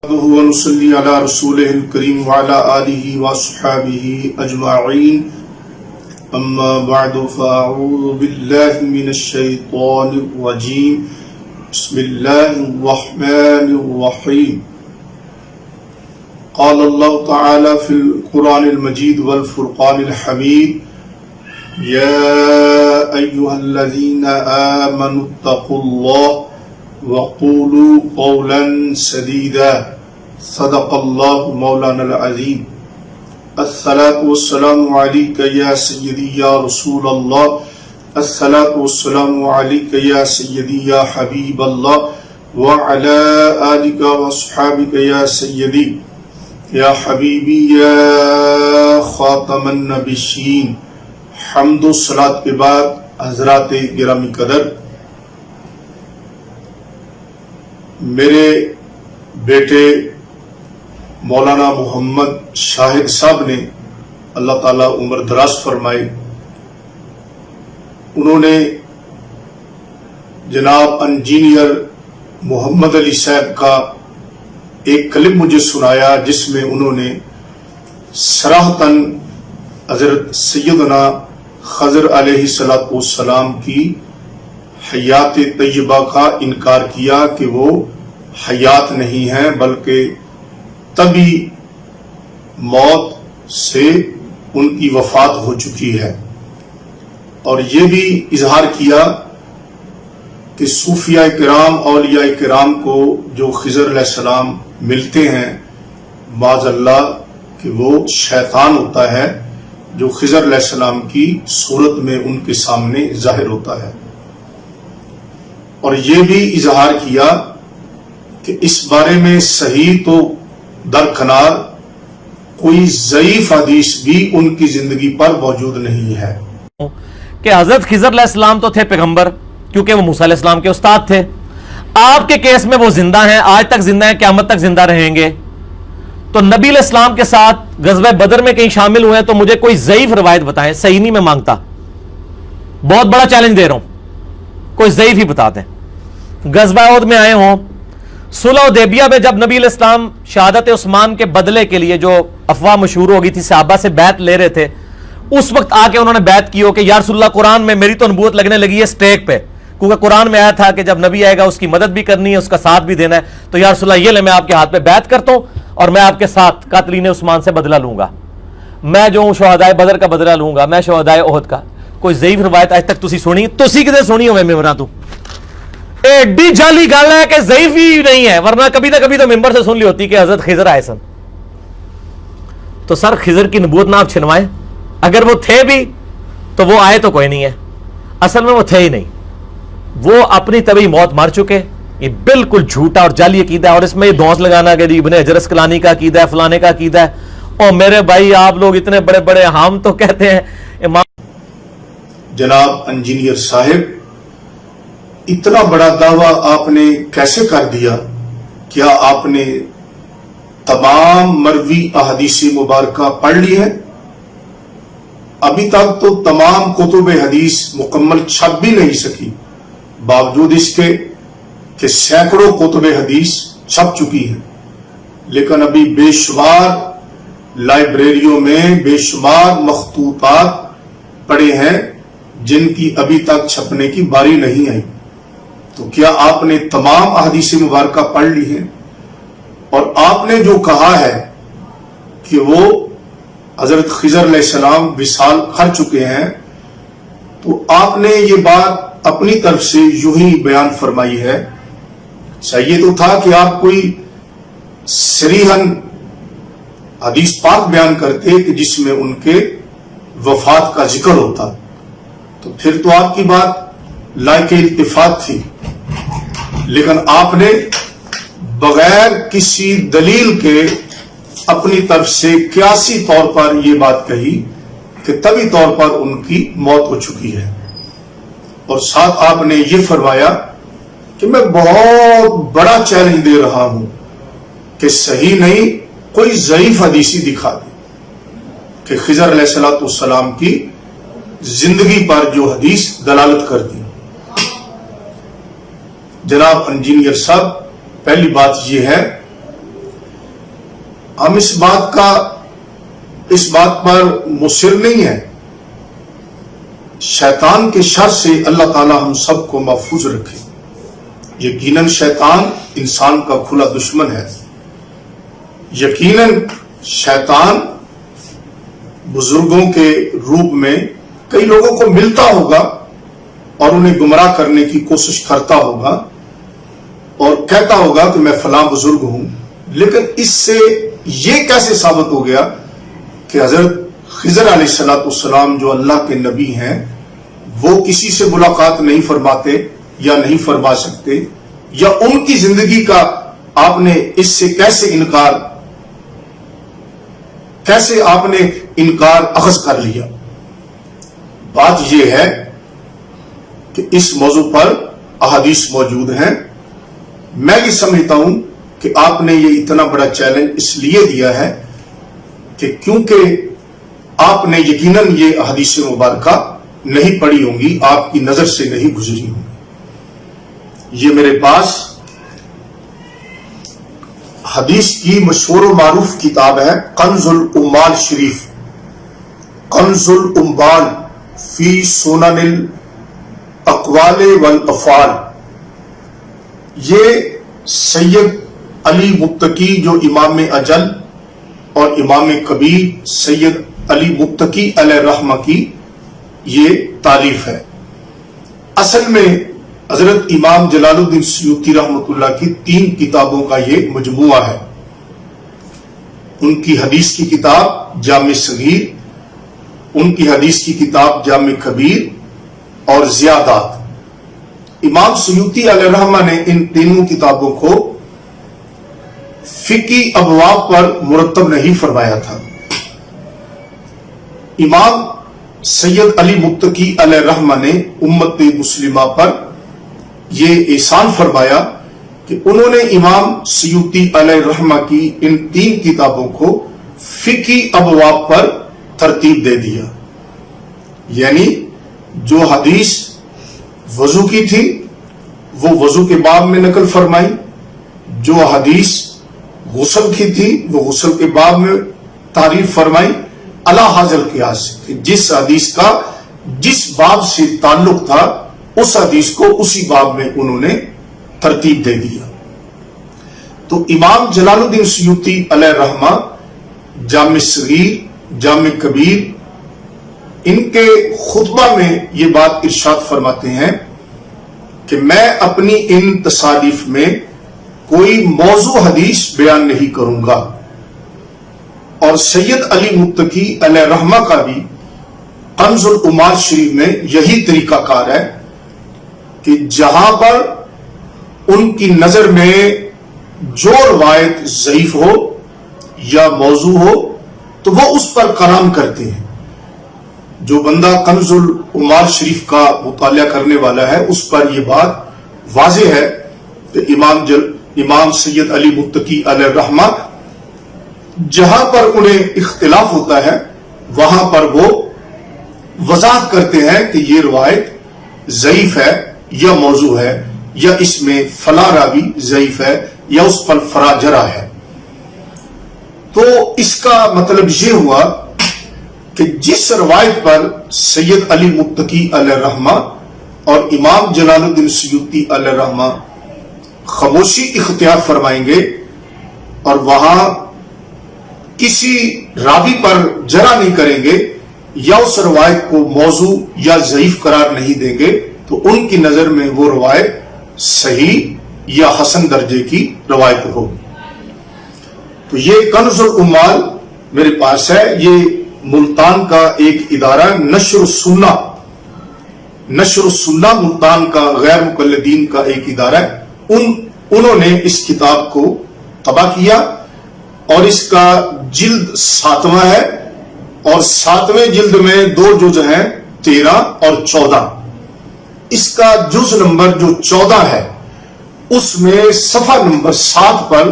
ونصلي على رسوله الكريم وعلى آله وصحبه أجمعين أما بعد فأعوذ بالله من الشيطان الرجيم بسم الله الرحمن الرحيم قال الله تعالى في القرآن المجيد والفرقان الحميد يا أيها الذين آمنوا اتقوا الله وقولوا قولا سديدا صدق الله مولانا العظيم الصلاة والسلام عليك يا سيدي يا رسول الله الصلاة والسلام عليك يا سيدي يا حبيب الله وعلى آلك وأصحابك يا سيدي يا حبيبي يا خاتم النبيين حمد و صلاة کے بعد حضرات گرامی قدر، میرے بیٹے مولانا محمد شاہد صاحب نے اللہ تعالیٰ عمر دراز فرمائے، انہوں نے جناب انجینئر محمد علی صاحب کا ایک کلپ مجھے سنایا جس میں انہوں نے صراحتاً حضرت سیدنا خضر علیہ السلام کی حیات طیبہ کا انکار کیا کہ وہ حیات نہیں ہے بلکہ طبی موت سے ان کی وفات ہو چکی ہے، اور یہ بھی اظہار کیا کہ صوفیاء کرام اولیاء کرام کو جو خضر علیہ السلام ملتے ہیں معاذ اللہ کہ وہ شیطان ہوتا ہے جو خضر علیہ السلام کی صورت میں ان کے سامنے ظاہر ہوتا ہے، اور یہ بھی اظہار کیا کہ اس بارے میں صحیح تو درکنار کوئی ضعیف حدیث بھی ان کی زندگی پر موجود نہیں ہے کہ حضرت خضر علیہ السلام تو تھے پیغمبر کیونکہ وہ موسیٰ علیہ السلام کے استاد تھے، آپ کے کیس میں وہ زندہ ہیں، آج تک زندہ ہیں، قیامت تک زندہ رہیں گے، تو نبی علیہ السلام کے ساتھ غزوہ بدر میں کہیں شامل ہوئے ہیں تو مجھے کوئی ضعیف روایت بتائیں، صحیح نہیں میں مانگتا، بہت بڑا چیلنج دے رہا ہوں، کوئی ضعیف ہی بتا دیں۔ غزوہ احد میں آئے ہوں، صلح حدیبیہ میں جب نبی علیہ السلام شہادت عثمان کے بدلے کے لیے جو افواہ مشہور ہو گئی تھی صحابہ سے بیعت لے رہے تھے، اس وقت آ کے انہوں نے بیعت کی ہو کہ یا رسول اللہ قرآن میں میری تو نبوت لگنے لگی ہے اسٹیک پہ، کیونکہ قرآن میں آیا تھا کہ جب نبی آئے گا اس کی مدد بھی کرنی ہے، اس کا ساتھ بھی دینا ہے، تو یا رسول اللہ یہ لے میں آپ کے ہاتھ پہ بیعت کرتا ہوں اور میں آپ کے ساتھ قاتلین عثمان سے بدلہ لوں گا، میں جو ہوں شہدائے بدر کا بدلہ لوں گا، میں شہدائے احد کا۔ کوئی ضعیف روایت آج تک تسی سنی؟ تسی کدے سنی ہوئے ممبراں تو؟ ایڈی جعلی گل ہے کہ ضعیف ہی نہیں ہے، ورنہ کبھی نہ کبھی تو ممبر سے سن لی ہوتی کہ حضرت خضر آئے سن۔ تو سر خضر کی نبوت نہ آپ چھنوائیں، اگر وہ تھے بھی تو وہ آئے تو کوئی نہیں ہے، اصل میں وہ تھے ہی نہیں، وہ اپنی طبعی موت مار چکے۔ یہ بالکل جھوٹا اور جعلی عقیدہ ہے، اور اس میں یہ دھونس لگانا کہ ابن حجر اسقلانی کا عقیدہ ہے، فلانے کا عقیدہ ہے، اور میرے بھائی آپ لوگ اتنے بڑے بڑے، ہم تو کہتے ہیں امام جناب انجینئر صاحب، اتنا بڑا دعویٰ آپ نے کیسے کر دیا؟ کیا آپ نے تمام مروی احادیث مبارکہ پڑھ لی ہے؟ ابھی تک تو تمام کتب حدیث مکمل چھپ بھی نہیں سکی، باوجود اس کے کہ سینکڑوں کتب حدیث چھپ چکی ہیں، لیکن ابھی بے شمار لائبریریوں میں بے شمار مخطوطات پڑے ہیں جن کی ابھی تک چھپنے کی باری نہیں آئی۔ تو کیا آپ نے تمام احادیث مبارکہ پڑھ لی ہیں؟ اور آپ نے جو کہا ہے کہ وہ حضرت خضر علیہ السلام وصال کر چکے ہیں، تو آپ نے یہ بات اپنی طرف سے یوں ہی بیان فرمائی ہے، چاہیے تو تھا کہ آپ کوئی صریحاً حدیث پاک بیان کرتے کہ جس میں ان کے وفات کا ذکر ہوتا، تو پھر تو آپ کی بات لائق التفات تھی، لیکن آپ نے بغیر کسی دلیل کے اپنی طرف سے قیاسی طور پر یہ بات کہی کہ طبی طور پر ان کی موت ہو چکی ہے، اور ساتھ آپ نے یہ فرمایا کہ میں بہت بڑا چیلنج دے رہا ہوں کہ صحیح نہیں کوئی ضعیف حدیثی دکھا دے کہ خضر علیہ السلام کی زندگی پر جو حدیث دلالت کرتی۔ جناب انجینئر صاحب، پہلی بات یہ ہے ہم اس بات پر مصر نہیں ہیں. شیطان کے شر سے اللہ تعالی ہم سب کو محفوظ رکھے. یقیناً شیطان انسان کا کھلا دشمن ہے. یقیناً شیطان بزرگوں کے روپ میں کئی لوگوں کو ملتا ہوگا اور انہیں گمراہ کرنے کی کوشش کرتا ہوگا اور کہتا ہوگا کہ میں فلاں بزرگ ہوں. لیکن اس سے یہ کیسے ثابت ہو گیا کہ حضرت خضر علیہ السلام جو اللہ کے نبی ہیں وہ کسی سے ملاقات نہیں فرماتے یا نہیں فرما سکتے، یا ان کی زندگی کا آپ نے اس سے کیسے آپ نے انکار اخذ کر لیا؟ بات یہ ہے کہ اس موضوع پر احادیث موجود ہیں. میں یہ سمجھتا ہوں کہ آپ نے یہ اتنا بڑا چیلنج اس لیے دیا ہے کہ کیونکہ آپ نے یقیناً یہ احادیث مبارکہ نہیں پڑھی ہوں گی، آپ کی نظر سے نہیں گزری ہوں گی. یہ میرے پاس حدیث کی مشہور و معروف کتاب ہے کنز الامال شریف، کنز الامال فی سنن الاقوال والافعال. یہ سید علی متقی جو امام اجل اور امام کبیر سید علی متقی علیہ الرحمہ کی یہ تعریف ہے. اصل میں حضرت امام جلال الدین سیوطی رحمۃ اللہ کی 3 کتابوں کا یہ مجموعہ ہے. ان کی حدیث کی کتاب جامع صغیر، ان کی حدیث کی کتاب جامع کبیر اور زیادات. امام سیوطی علیہ الرحمہ نے ان تینوں کتابوں کو فقہی ابواب پر مرتب نہیں فرمایا تھا. امام سید علی متقی علیہ الرحمہ نے امت مسلمہ پر یہ احسان فرمایا کہ انہوں نے امام سیوطی علیہ الرحمہ کی ان 3 کتابوں کو فقہی ابواب پر ترتیب دے دیا. یعنی جو حدیث وضو کی تھی وہ وضو کے باب میں نقل فرمائی، جو حدیث غسل کی تھی وہ غسل کے باب میں تعریف فرمائی، علی حاضر قیاس کہ جس حدیث کا جس باب سے تعلق تھا اس حدیث کو اسی باب میں انہوں نے ترتیب دے دیا. تو امام جلال الدین سیوطی علیہ الرحمہ جامع صغیر، جامع کبیر، ان کے خطبہ میں یہ بات ارشاد فرماتے ہیں کہ میں اپنی ان تصانیف میں کوئی موضوع حدیث بیان نہیں کروں گا. اور سید علی متقی علیہ الرحمہ کا بھی کنز الامال شریف میں یہی طریقہ کار ہے کہ جہاں پر ان کی نظر میں جو روایت ضعیف ہو یا موضوع ہو تو وہ اس پر کلام کرتے ہیں. جو بندہ کنز الامال شریف کا مطالعہ کرنے والا ہے اس پر یہ بات واضح ہے کہ امام سید علی متقی علیہ الرحمہ جہاں پر انہیں اختلاف ہوتا ہے وہاں پر وہ وضاحت کرتے ہیں کہ یہ روایت ضعیف ہے یا موضوع ہے، یا اس میں فلاں راوی ضعیف ہے یا اس پر فلاں جرح ہے. تو اس کا مطلب یہ ہوا کہ جس روایت پر سید علی متقی علیہ الرحمہ اور امام جلال الدین سیوطی علیہ الرحمہ خاموشی اختیار فرمائیں گے اور وہاں کسی راوی پر جرح نہیں کریں گے یا اس روایت کو موضوع یا ضعیف قرار نہیں دیں گے تو ان کی نظر میں وہ روایت صحیح یا حسن درجے کی روایت ہوگی. تو یہ کنز الامال میرے پاس ہے. یہ ملتان کا ایک ادارہ نشر السنہ ملتان کا غیر مقلدین کا ایک ادارہ ہے. انہوں نے اس کتاب کو طبع کیا اور اس کا جلد 7واں ہے اور 7ویں جلد میں 2 جز ہیں 13 اور 14. اس کا جز نمبر جو 14 ہے اس میں صفحہ نمبر 7 پر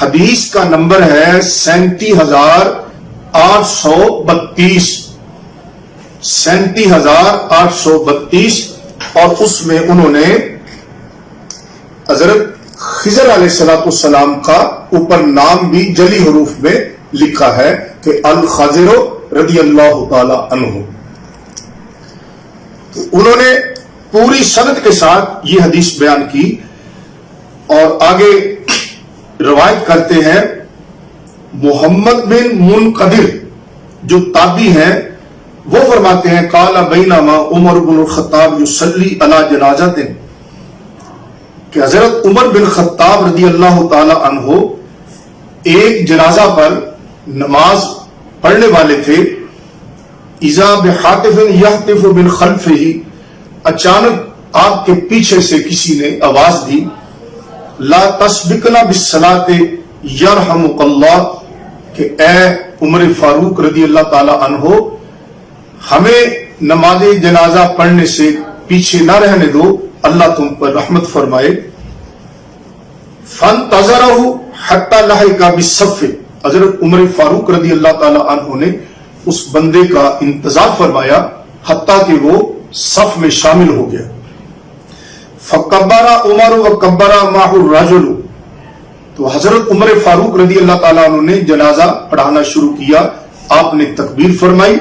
حدیث کا نمبر ہے 37,832 اور اس میں انہوں نے حضرت خضر علیہ السلام کا اوپر نام بھی جلی حروف میں لکھا ہے کہ الخضر رضی اللہ تعالی عنہ. تو انہوں نے پوری سند کے ساتھ یہ حدیث بیان کی اور آگے روایت کرتے ہیں محمد بن منقدر جو تابعی ہیں وہ فرماتے ہیں قال بینما عمر بن الخطاب یصلی علی جنازۃ کہ حضرت عمر بن خطاب رضی اللہ تعالی عنہ ایک جنازہ پر نماز پڑھنے والے تھے. اذا بحاتف یحتف من خلفہ اچانک آپ کے پیچھے سے کسی نے آواز دی لا تسبقنا بالصلاۃ یرحمک اللہ کہ اے عمر فاروق رضی اللہ تعالی عنہ ہمیں نماز جنازہ پڑھنے سے پیچھے نہ رہنے دو اللہ تم پر رحمت فرمائے. فانتظرہ حتی لحق بالصف حضرت عمر فاروق رضی اللہ تعالی عنہ نے اس بندے کا انتظار فرمایا حتیٰ کہ وہ صف میں شامل ہو گیا. فکبر عمر وکبر معہ الرجل تو حضرت عمر فاروق رضی اللہ تعالیٰ عنہ نے جنازہ پڑھانا شروع کیا. آپ نے تکبیر فرمائی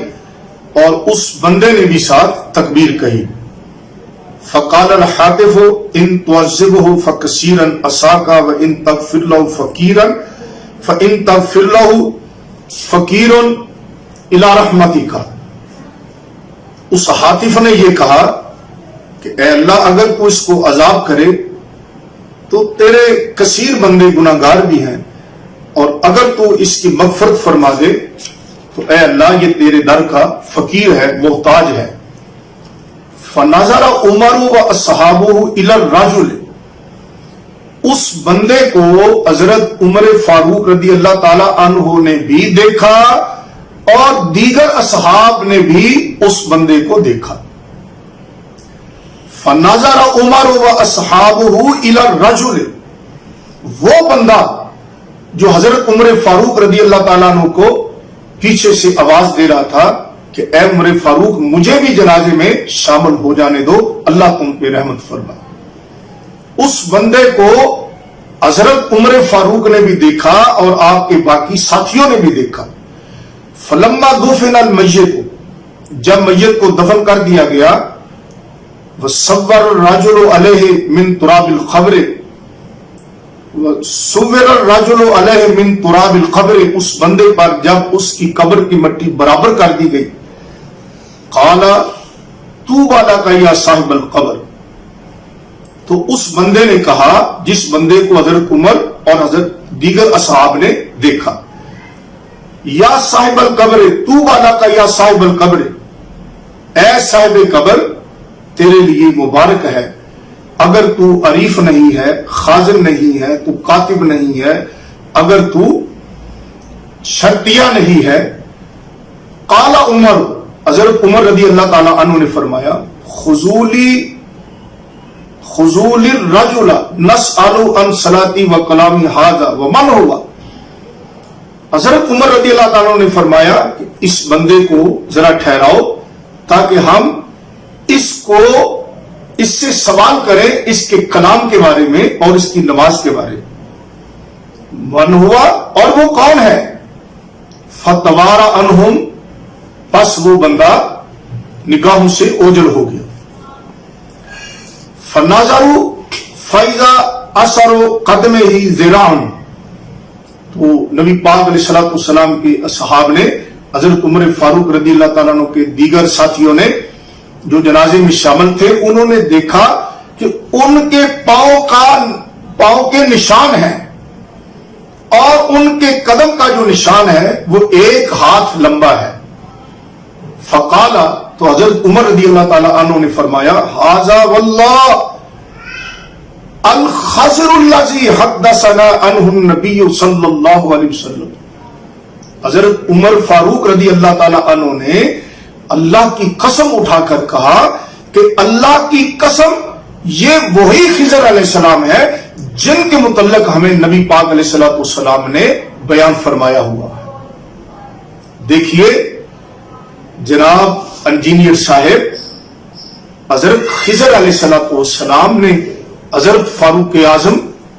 اور اس بندے نے بھی ساتھ تکبیر کہی. فقال الحاتف ان تعذبه فكثيرا عصاك وان تغفر له فقيرا فان تغفر له فقير الى رحمتك. اس حاتف نے یہ کہا کہ اے اللہ اگر تو اس کو عذاب کرے تو تیرے کثیر بندے گناہگار بھی ہیں اور اگر تو اس کی مغفرت فرما دے تو اے اللہ یہ تیرے در کا فقیر ہے محتاج ہے. فنظر عمر واصحابہ الی الرجل اس بندے کو حضرت عمر فاروق رضی اللہ تعالی عنہ نے بھی دیکھا اور دیگر اصحاب نے بھی اس بندے کو دیکھا. فنظر عمر واصحابہ الی الرجل وہ بندہ جو حضرت عمر فاروق رضی اللہ تعالیٰ عنہ کو پیچھے سے آواز دے رہا تھا کہ اے عمر فاروق مجھے بھی جنازے میں شامل ہو جانے دو اللہ تم پہ رحمت فرما. اس بندے کو حضرت عمر فاروق نے بھی دیکھا اور آپ کے باقی ساتھیوں نے بھی دیکھا. فلما دفن المیت جب میت کو دفن کر دیا گیا وصور الرجل علیہ من تراب القبر سور الرجل علیہ من تراب القبر اس بندے پر جب اس کی قبر کی مٹی برابر کر دی گئی قال طوبی لک یا صاحب القبر تو اس بندے نے کہا جس بندے کو حضرت عمر اور حضرت دیگر اصحاب نے دیکھا یا صاحب القبر طوبی لک یا صاحب القبر اے صاحب قبر تیرے لیے مبارک ہے اگر تو عریف نہیں ہے خازن نہیں ہے تو کاتب نہیں ہے اگر تو شرطیہ نہیں ہے. قال عمر حضرت عمر رضی اللہ تعالی عنہ نے فرمایا خذول الرجل نسأل عن صلاتی و کلامی ھذا ومن ہوا. حضرت عمر رضی اللہ تعالی عنہ نے فرمایا کہ اس بندے کو ذرا ٹھہراؤ تاکہ ہم اس سے سوال کریں اس کے کلام کے بارے میں اور اس کی نماز کے بارے میں. من ہوا اور وہ کون ہے. فتوارا عنہم پس وہ بندہ نگاہوں سے اوجل ہو گیا. فناظروا فاذا اثر قدمه ذراع تو نبی پاک علیہ الصلوۃ والسلام کے اصحاب نے حضرت عمر فاروق رضی اللہ تعالیٰ عنہ کے دیگر ساتھیوں نے جو جنازے میں شامل تھے انہوں نے دیکھا کہ ان کے پاؤں کے نشان ہیں اور ان کے قدم کا جو نشان ہے وہ ایک ہاتھ لمبا ہے. فقال تو حضرت عمر رضی اللہ تعالی عنہ نے فرمایا ھذا واللہ الخضر الذی حدثنا عنہ النبی صلی اللہ علیہ وسلم. حضرت عمر فاروق رضی اللہ تعالی عنہ نے اللہ کی قسم اٹھا کر کہا کہ اللہ کی قسم یہ وہی خضر علیہ السلام ہے جن کے متعلق ہمیں نبی پاک علیہ السلام نے بیان فرمایا ہوا. دیکھیے جناب انجینئر صاحب حضرت خضر علیہ السلام نے حضرت فاروق اعظم